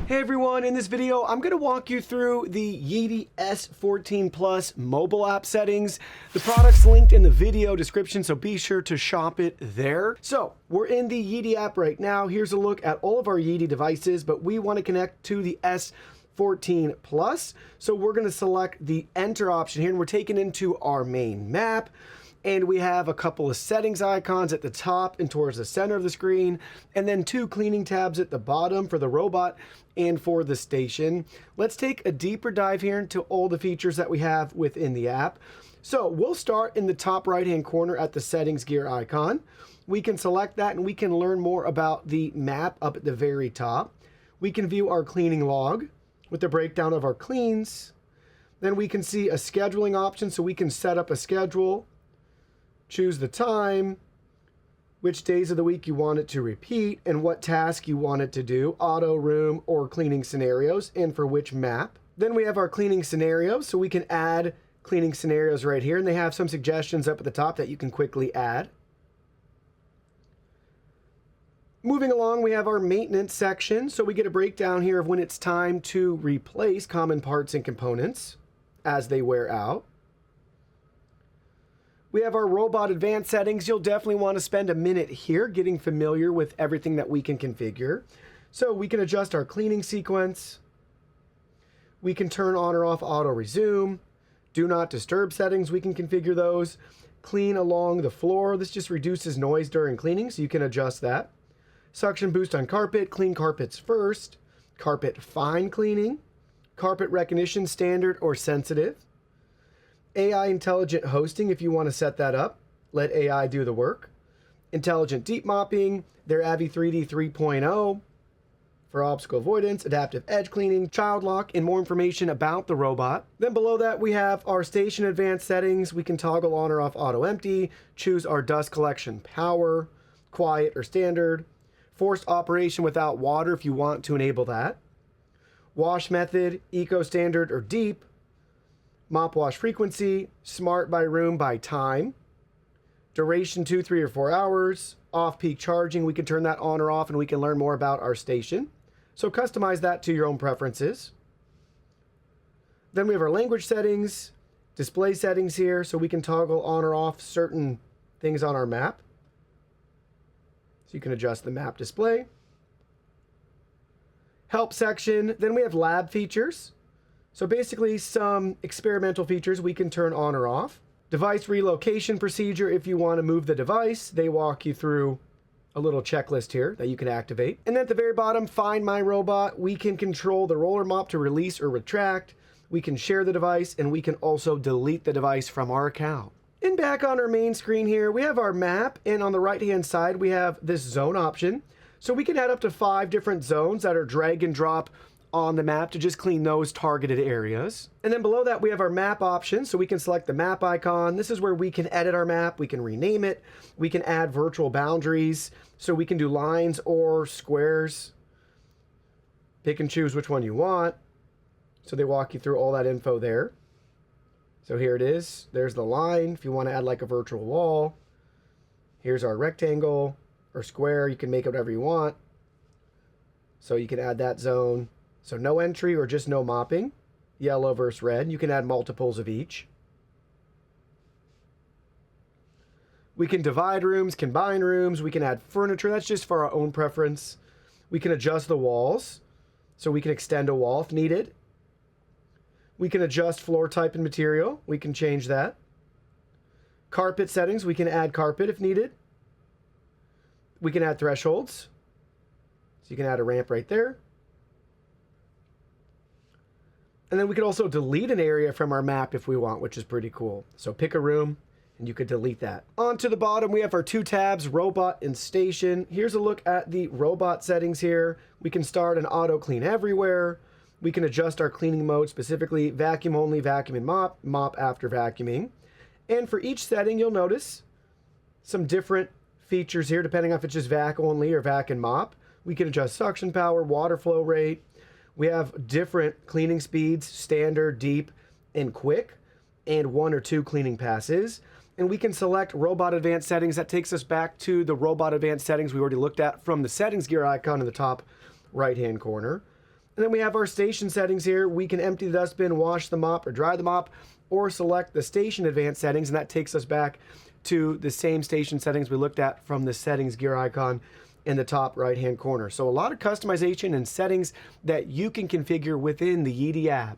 Hey everyone, in this video I'm going to walk you through the Yeedi S14 Plus mobile app settings. The product's linked in the video description, so be sure to shop it there. So we're in the Yeedi app right now. Here's a look at all of our Yeedi devices, but we want to connect to the S14 Plus. So we're going to select the enter option here, and we're taken into our main map. And we have a couple of settings icons at the top and towards the center of the screen, and then two cleaning tabs at the bottom for the robot and for the station. Let's take a deeper dive here into all the features that we have within the app. So we'll start in the top right-hand corner at the settings gear icon. We can select that and we can learn more about the map up at the very top. We can view our cleaning log with the breakdown of our cleans. Then we can see a scheduling option, so we can set up a schedule. Choose the time, which days of the week you want it to repeat, and what task you want it to do, auto, room, or cleaning scenarios, and for which map. Then we have our cleaning scenarios, so we can add cleaning scenarios right here, and they have some suggestions up at the top that you can quickly add. Moving along, we have our maintenance section, so we get a breakdown here of when it's time to replace common parts and components as they wear out. We have our robot advanced settings. You'll definitely want to spend a minute here getting familiar with everything that we can configure. So we can adjust our cleaning sequence. We can turn on or off auto resume. Do not disturb settings, we can configure those. Clean along the floor. This just reduces noise during cleaning, so you can adjust that. Suction boost on carpet. Clean carpets first. Carpet fine cleaning. Carpet recognition standard or sensitive. AI intelligent hosting, if you want to set that up, let AI do the work. Intelligent deep mopping, their Avi 3D 3.0 for obstacle avoidance, adaptive edge cleaning, child lock, and more information about the robot. Then below that we have our station advanced settings. We can toggle on or off auto empty, choose our dust collection power, quiet or standard, forced operation without water if you want to enable that, wash method, eco standard or deep, mop wash frequency, smart by room by time, duration 2, 3, or 4 hours, off-peak charging. We can turn that on or off, and we can learn more about our station. So customize that to your own preferences. Then we have our language settings, display settings here, so we can toggle on or off certain things on our map. So you can adjust the map display. Help section. Then we have lab features. So basically some experimental features we can turn on or off. Device relocation procedure, if you want to move the device, they walk you through a little checklist here that you can activate. And then at the very bottom, find my robot. We can control the roller mop to release or retract. We can share the device, and we can also delete the device from our account. And back on our main screen here, we have our map, and on the right-hand side, we have this zone option. So we can add up to 5 different zones that are drag and drop on the map to just clean those targeted areas. And then below that we have our map option, so we can select the map icon. This is where we can edit our map, we can rename it, we can add virtual boundaries, so we can do lines or squares. Pick and choose which one you want. So they walk you through all that info there. So here it is, there's the line. If you want to add like a virtual wall, here's our rectangle or square. You can make it whatever you want. So you can add that zone. So no entry or just no mopping, yellow versus red. You can add multiples of each. We can divide rooms, combine rooms. We can add furniture. That's just for our own preference. We can adjust the walls, so we can extend a wall if needed. We can adjust floor type and material. We can change that. Carpet settings, we can add carpet if needed. We can add thresholds. So you can add a ramp right there. And then we could also delete an area from our map if we want, which is pretty cool. So pick a room and you could delete that. On to the bottom, we have our 2 tabs, robot and station. Here's a look at the robot settings here. We can start an auto clean everywhere. We can adjust our cleaning mode, specifically vacuum only, vacuum and mop, mop after vacuuming. And for each setting, you'll notice some different features here, depending on if it's just vac only or vac and mop. We can adjust suction power, water flow rate. We have different cleaning speeds, standard, deep, and quick, and 1 or 2 cleaning passes. And we can select robot advanced settings. That takes us back to the robot advanced settings we already looked at from the settings gear icon in the top right-hand corner. And then we have our station settings here. We can empty the dustbin, wash the mop, or dry the mop, or select the station advanced settings, and that takes us back to the same station settings we looked at from the settings gear icon in the top right-hand corner. So a lot of customization and settings that you can configure within the Yeedi app.